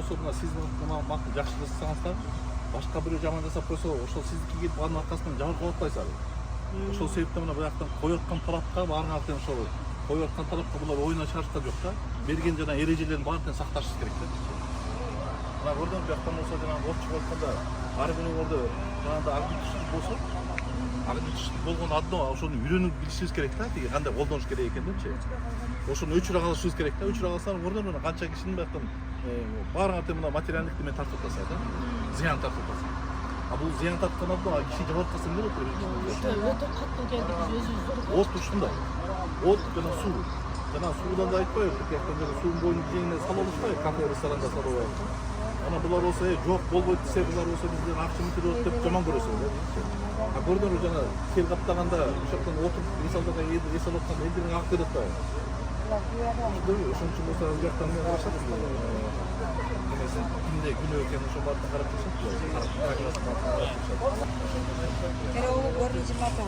болсо мына сиз мына жакшы жасасаңыздар башка бирөө жаман жасап койсо ошол сиздики келип анын аркасынан жабыркап атпайсыздар. Ошол себептен мына бияктан коюп аткан талапка баарыңар тең ошол коюп аткан талапка булар оюна чыгарышкан жок да. Берген жана эрежелердин баарын тең сакташыбыз керек да. Мына көрдүңүз бияктан болсо жана отчуп айтканда ар бирөө ордо жанагындай агитчиlik болсо агитчиlik болгон одно ошону үйрөнүп билишибиз керек да. Тиги кандай колдонуш керек экен депчи. Ошону өчүрө калышыбыз керек да. Өчүрө калсаң ордо мына канча кишинин бияктан баарыңар тең мына материалдык немен тартып атасыздар да. Зыян тартып атасың. А бул зыян тарткан одно киши жабыркаса эмне болот берет? Өтө катуу келди биз өзүбүз. От ушундай. От жана суу. Жана суудан да айтпайбыз. Бияктан жана суунун боюнун жеңине салып алышпайбы? Кафе, ресторанда салып алып. Ана булар болсо жок болбойт десе, булар болсо бизден акча митирип деп жаман көрөсүң да. А көрдүңүз жана сел каптаганда ошоктон отуруп мисалдага эс алып атканда элдерин агып берип атпайбы? Ошон үчүн болсо бияктан мен карашат. Кимде күнөө экенин ошол баарын карап турушат. Era o gorri de matar.